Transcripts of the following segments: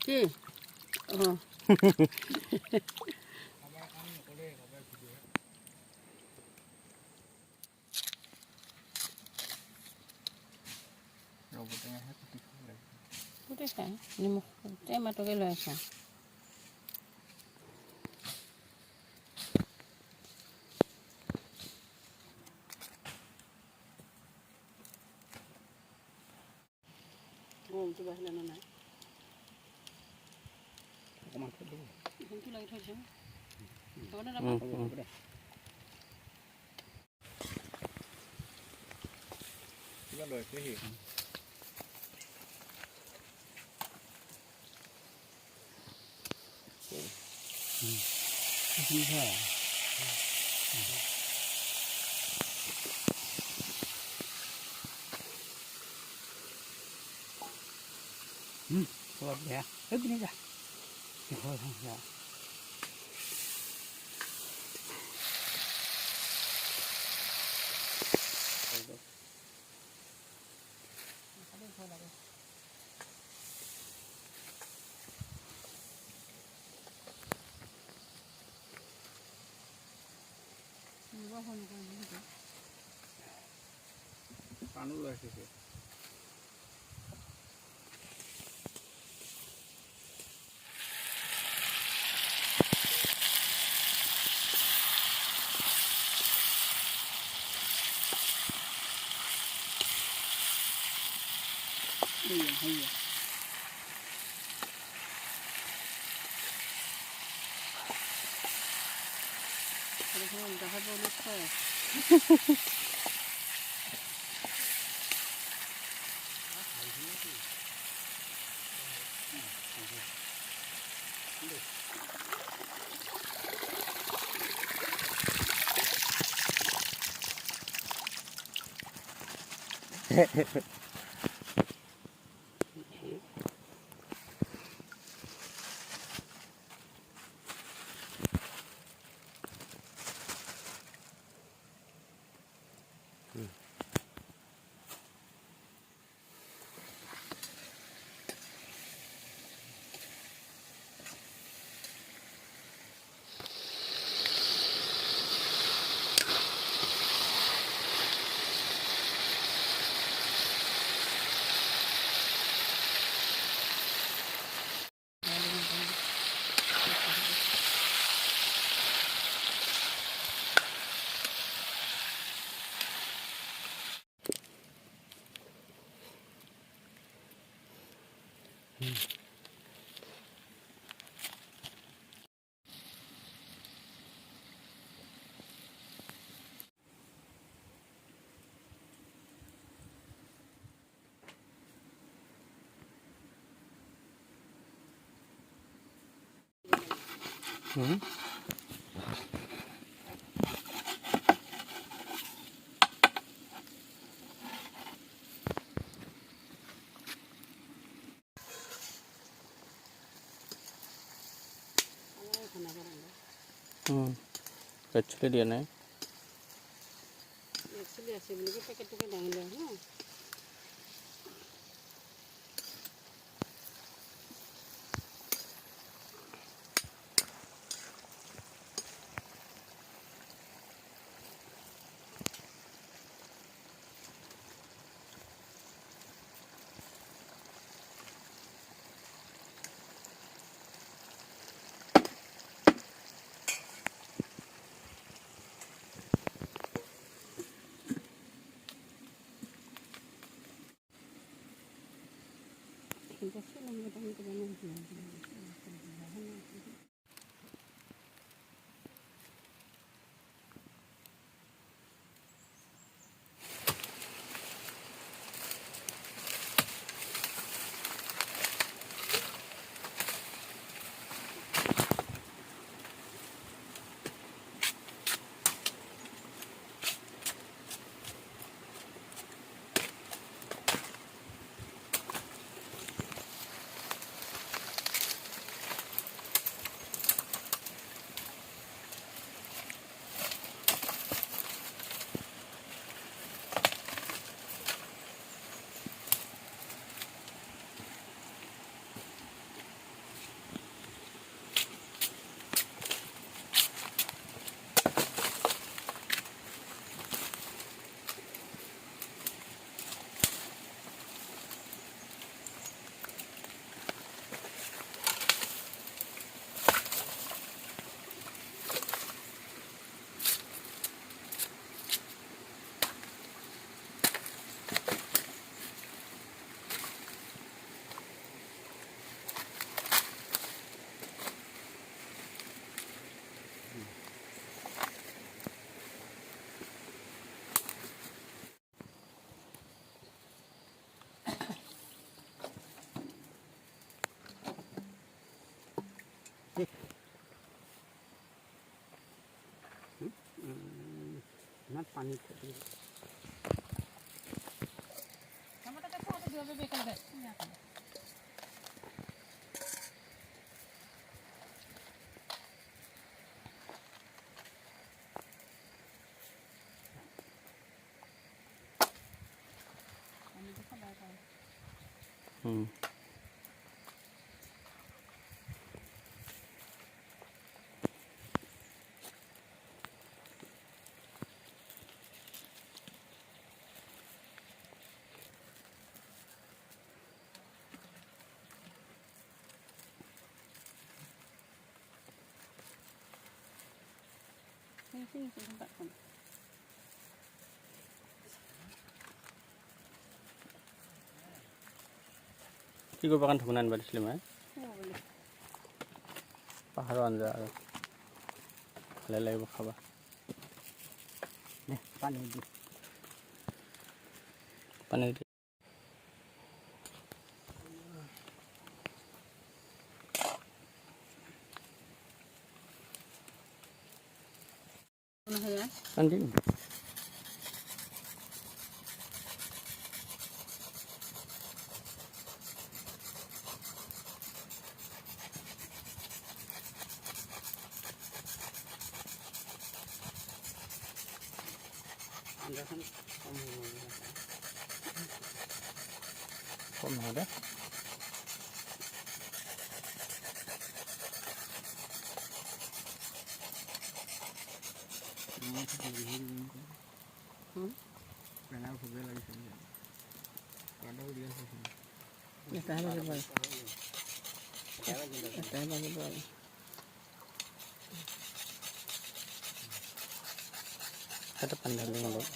ที่พูดได้ใช่นี่มันเจ้ามาตัวกันเลยค่ะโอ้จะไปแล้วนั่นไหนก็มันก็ดูคุณที่เราเท่าไหร่ตัวนั้นเราไม่ได้ก็เลยไม่เห็นนี่ค่ะสวัสดีครับเฮ้ยนี่จ้ะเดี๋ยวทำจ้ะपानी लगे थे iya kalau udah habis tuh actually দিয়া নাই একচুৱেলি আছে বুলি কৈ পেকেটটোকে দাঙি লওঁ ন কিন্তু সেরকম দামি করে না পানি টমেটোটা তো দিবে বেকার গাছ না আমি তো খাবার খাই Sini tempat kan. কি কৰিব কাৰণে ঠুকনা আনিব দিছিলে মই পাহাৰৰ আঞ্জা আৰু ভালে লাগিব খাবা পানী দি পানী দি পানী দিম কম নহয় দে এটা পানী ঢালি অলপ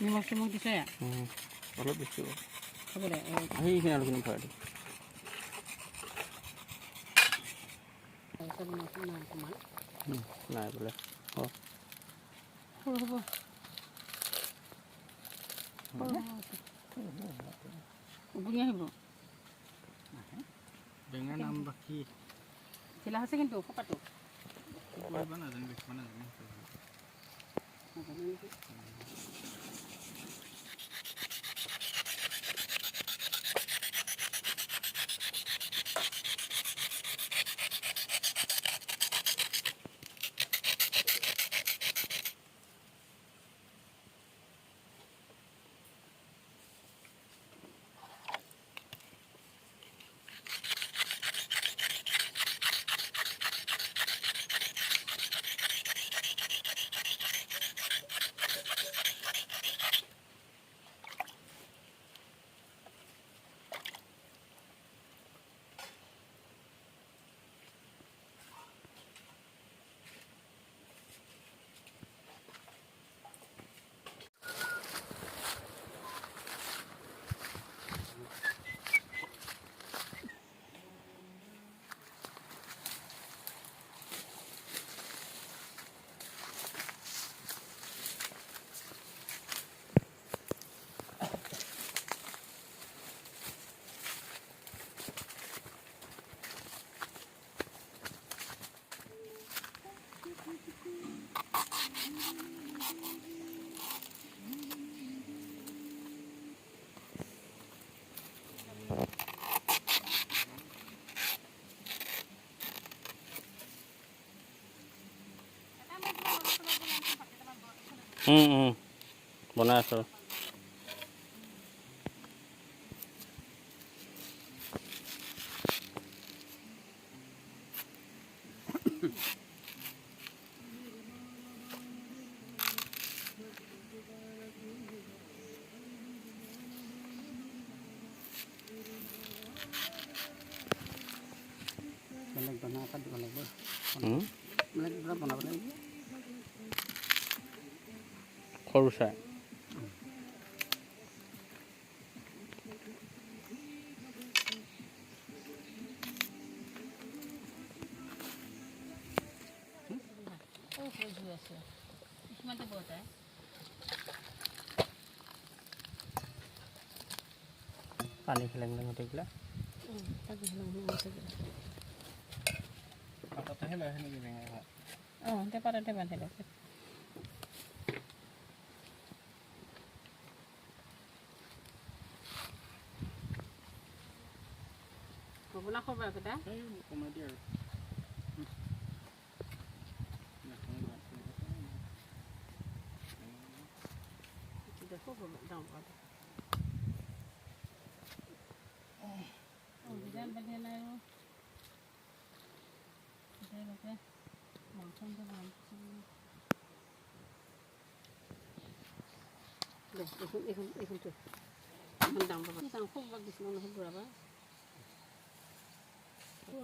নিমখ চিমখ দিছে অলপ বেছি হ'ব দে সেইখিনি আলুখিনি ভৰাই দিম তাৰপিছত নিমখ নাই অকণমান নাই বোলে অঁ সৰু হ'ব উবুঙি আহিব বেঙেনা নাম বাকী চিলা হৈছে কিন্তু খোপাটো নাজানো বনাই আছোঁ বেলেগ বনাই এটা দিব লাগিব বেলেগ কিবা বনাব লাগিব সৰু চাই জুই আছে কিছুমানতে বজায় পানী খেলেং মেলেং থাকিলে পাততেহে লৈ আহে নেকি বেঙেনা ভাত অঁ এতিয়া পাততে বান্ধি লৈছে হ'ব না খবৰ কেইটা এই কমাই দিয়ে আৰু দেখো যাওঁ ডিজাইন বান্ধি নাই আৰু মাংস এইখনটো দাম পাবা খুব বাক দিছিলোঁ নহয় বুঢ়াবা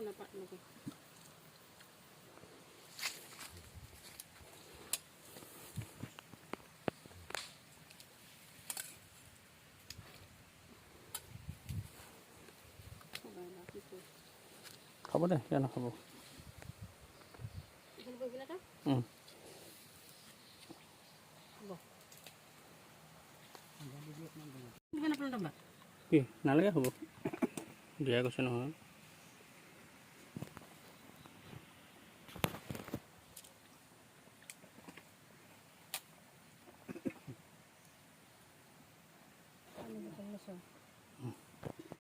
নাপাত নেকি খাব দে কিয় নাখাব কি নালাগে হ'ব দিয়া কৈছে নহয়